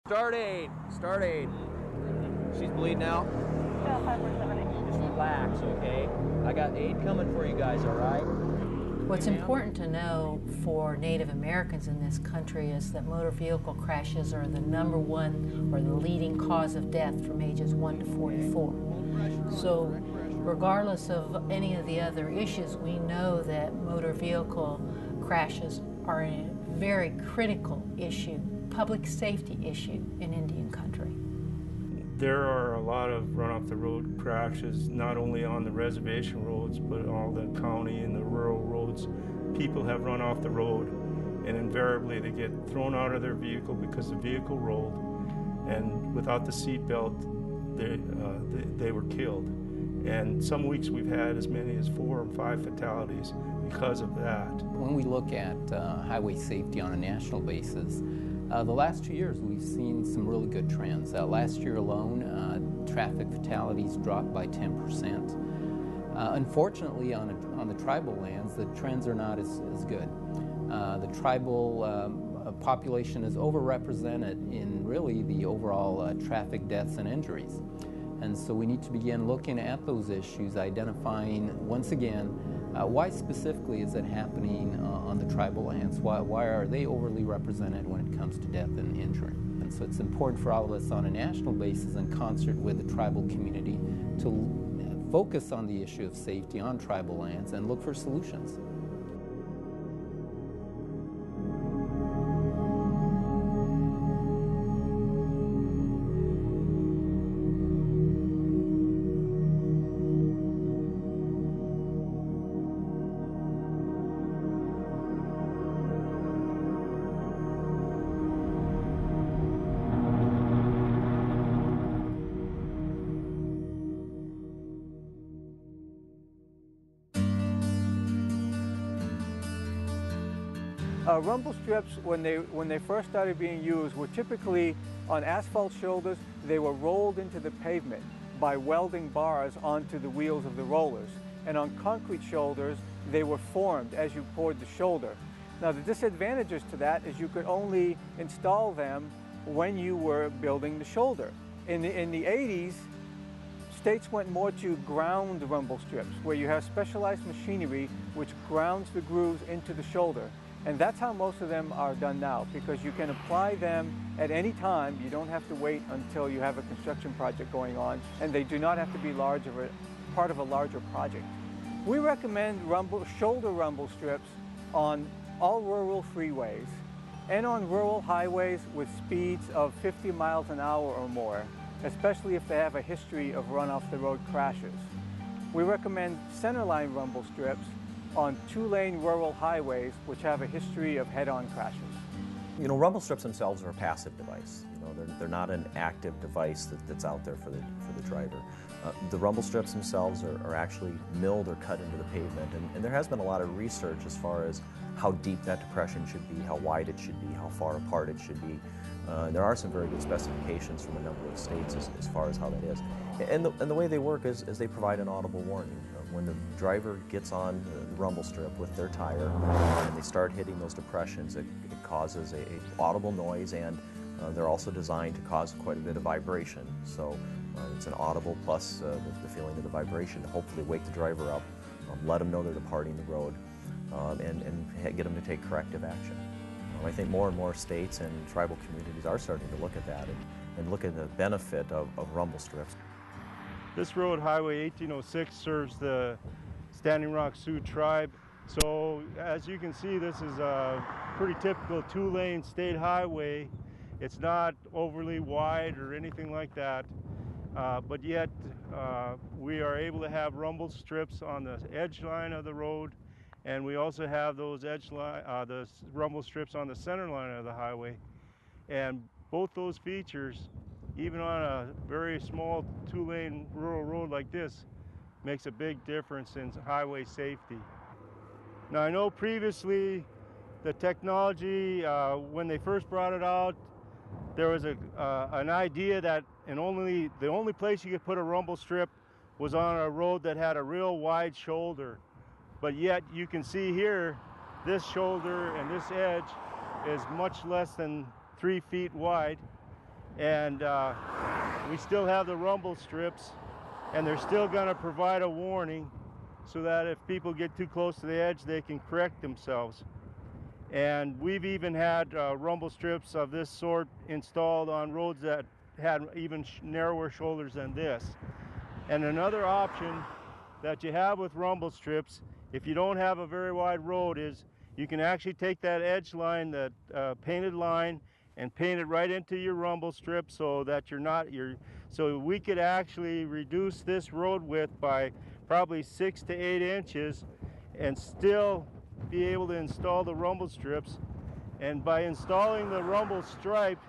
Start aid. Start aid. She's bleeding out. Yeah, 547. Just relax, okay? I got aid coming for you guys, all right? What's important to know for Native Americans in this country is that motor vehicle crashes are the #1 or the leading cause of death from ages 1 to 44. So regardless of any of the other issues, we know that motor vehicle crashes are a very critical issue, public safety issue in Indian country. There are a lot of run-off-the-road crashes, not only on the reservation roads, but all the county and the rural roads. People have run off the road, and invariably they get thrown out of their vehicle because the vehicle rolled, and without the seat belt, they were killed. And some weeks we've had as many as 4 or 5 fatalities because of that. When we look at highway safety on a national basis, the last 2 years we've seen some really good trends. Last year alone, traffic fatalities dropped by 10%. Unfortunately, on the tribal lands, the trends are not as good. The tribal population is overrepresented in really the overall traffic deaths and injuries. And so we need to begin looking at those issues, identifying, once again, why specifically is it happening on the tribal lands? Why are they overly represented when it comes to death and injury? And so it's important for all of us on a national basis in concert with the tribal community to focus on the issue of safety on tribal lands and look for solutions. Rumble strips, when they first started being used, were typically on asphalt shoulders. They were rolled into the pavement by welding bars onto the wheels of the rollers. And on concrete shoulders, they were formed as you poured the shoulder. Now, the disadvantages to that is you could only install them when you were building the shoulder. In the 80s, states went more to ground rumble strips, where you have specialized machinery which grounds the grooves into the shoulder. And that's how most of them are done now, because you can apply them at any time. You don't have to wait until you have a construction project going on, and they do not have to be part of a larger project. We recommend shoulder rumble strips on all rural freeways and on rural highways with speeds of 50 miles an hour or more, especially if they have a history of run-off-the-road crashes. We recommend centerline rumble strips on 2-lane rural highways which have a history of head-on crashes. You know, rumble strips themselves are a passive device. You know, they're not an active device that's out there for the driver. The rumble strips themselves are actually milled or cut into the pavement, and there has been a lot of research as far as how deep that depression should be, how wide it should be, how far apart it should be. There are some very good specifications from a number of states as far as how that is. And the way they work is they provide an audible warning. When the driver gets on the rumble strip with their tire and they start hitting those depressions, it causes a audible noise, and they're also designed to cause quite a bit of vibration. So it's an audible plus the feeling of the vibration to hopefully wake the driver up, let them know they're departing the road, and get them to take corrective action. I think more and more states and tribal communities are starting to look at that and look at the benefit of rumble strips. This road, Highway 1806, serves the Standing Rock Sioux tribe. So as you can see, this is a pretty typical 2-lane state highway. It's not overly wide or anything like that, but yet we are able to have rumble strips on the edge line of the road, and we also have those the rumble strips on the center line of the highway. And both those features, even on a very small 2-lane rural road like this, makes a big difference in highway safety. Now, I know previously the technology, when they first brought it out, there was an idea that the only place you could put a rumble strip was on a road that had a real wide shoulder. But yet you can see here, this shoulder and this edge is much less than 3 feet wide. And we still have the rumble strips, and they're still going to provide a warning so that if people get too close to the edge, they can correct themselves. And we've even had rumble strips of this sort installed on roads that had even narrower shoulders than this. And another option that you have with rumble strips, if you don't have a very wide road, is you can actually take that edge line, that painted line, and paint it right into your rumble strip so that so we could actually reduce this road width by probably 6 to 8 inches and still be able to install the rumble strips. And by installing the rumble stripe,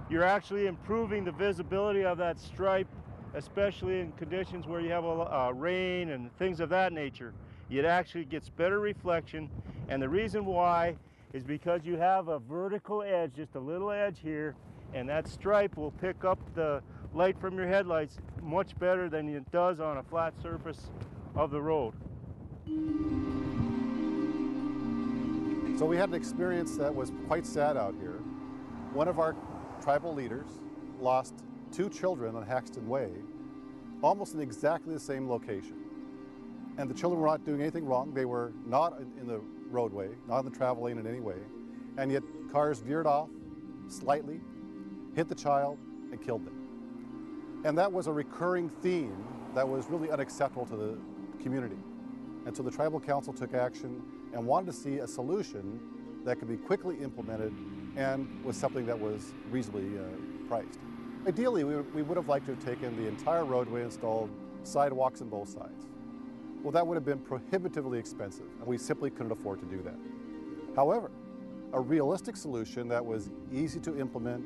you're actually improving the visibility of that stripe, especially in conditions where you have rain and things of that nature. It actually gets better reflection, and the reason why is because you have a vertical edge, just a little edge here, and that stripe will pick up the light from your headlights much better than it does on a flat surface of the road. So we had an experience that was quite sad out here. One of our tribal leaders lost 2 children on Haxton Way, almost in exactly the same location. And the children were not doing anything wrong. They were not in the roadway, not in the travel lane in any way, and yet cars veered off slightly, hit the child, and killed them. And that was a recurring theme that was really unacceptable to the community. And so the Tribal Council took action and wanted to see a solution that could be quickly implemented and was something that was reasonably priced. Ideally, we would have liked to have taken the entire roadway and installed sidewalks on both sides. Well, that would have been prohibitively expensive, and we simply couldn't afford to do that. However, a realistic solution that was easy to implement,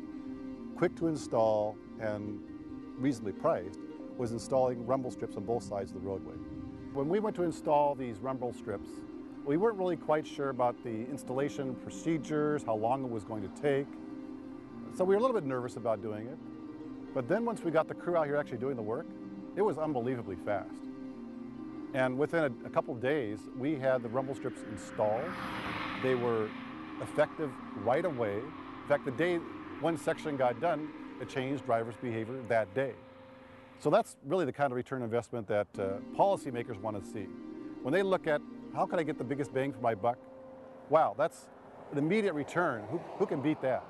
quick to install, and reasonably priced was installing rumble strips on both sides of the roadway. When we went to install these rumble strips, we weren't really quite sure about the installation procedures, how long it was going to take. So we were a little bit nervous about doing it. But then once we got the crew out here actually doing the work, it was unbelievably fast. And within a couple of days, we had the rumble strips installed. They were effective right away. In fact, the day one section got done, it changed drivers' behavior that day. So that's really the kind of return investment that policymakers want to see. When they look at how can I get the biggest bang for my buck, wow, that's an immediate return. Who can beat that?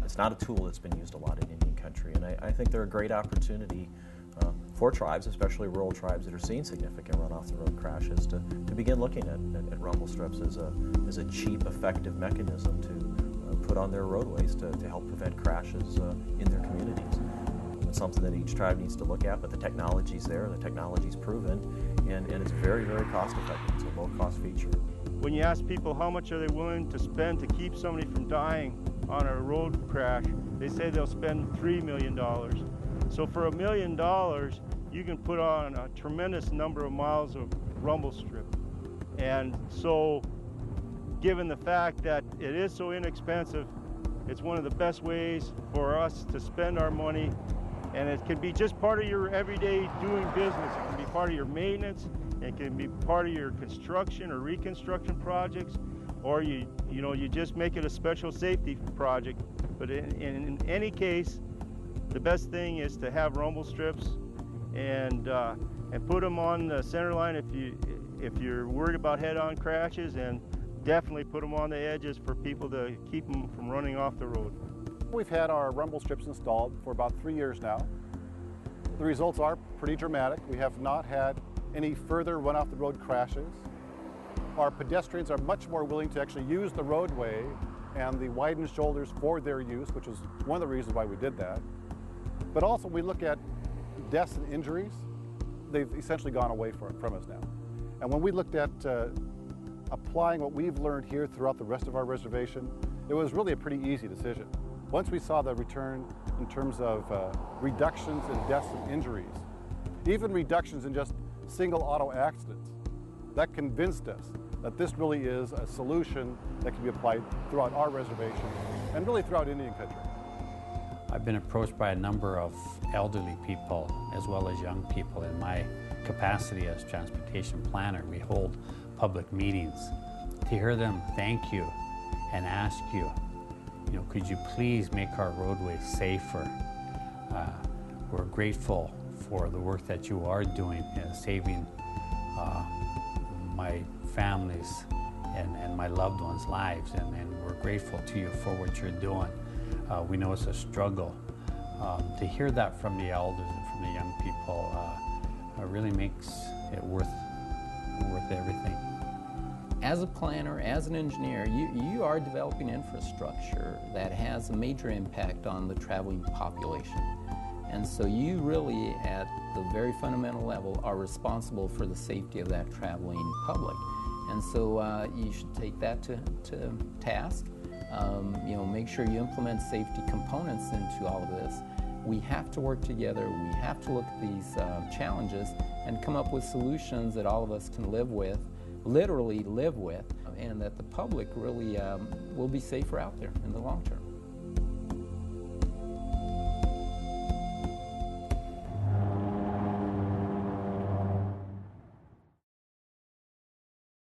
It's not a tool that's been used a lot in Indian country, and I think they're a great opportunity for tribes, especially rural tribes that are seeing significant run-off-the-road crashes, to begin looking at rumble strips as a cheap, effective mechanism to put on their roadways to help prevent crashes in their communities. It's something that each tribe needs to look at, but the technology's there, the technology's proven, and it's very, very cost-effective. It's a low-cost feature. When you ask people how much are they willing to spend to keep somebody from dying on a road crash, they say they'll spend $3 million. So for $1 million, you can put on a tremendous number of miles of rumble strip. And so, given the fact that it is so inexpensive, it's one of the best ways for us to spend our money. And it can be just part of your everyday doing business. It can be part of your maintenance. It can be part of your construction or reconstruction projects, or you just make it a special safety project. But in any case, the best thing is to have rumble strips and put them on the center line if you're worried about head-on crashes, and definitely put them on the edges for people to keep them from running off the road. We've had our rumble strips installed for about 3 years now. The results are pretty dramatic. We have not had any further run-off-the-road crashes. Our pedestrians are much more willing to actually use the roadway and the widened shoulders for their use, which is one of the reasons why we did that. But also, we look at deaths and injuries. They've essentially gone away from us now. And when we looked at applying what we've learned here throughout the rest of our reservation, it was really a pretty easy decision. Once we saw the return in terms of reductions in deaths and injuries, even reductions in just single auto accidents, that convinced us that this really is a solution that can be applied throughout our reservation and really throughout Indian country. I've been approached by a number of elderly people as well as young people. In my capacity as transportation planner, we hold public meetings. To hear them thank you and ask you could you please make our roadways safer? We're grateful for the work that you are doing in saving my family's and my loved ones' lives, and we're grateful to you for what you're doing. We know it's a struggle. To hear that from the elders and from the young people really makes it worth everything. As a planner, as an engineer, you are developing infrastructure that has a major impact on the traveling population. And so you really, at the very fundamental level, are responsible for the safety of that traveling public. And so you should take that to task. Make sure you implement safety components into all of this. We have to work together. We have to look at these challenges and come up with solutions that all of us can live with, literally live with, and that the public really will be safer out there in the long term.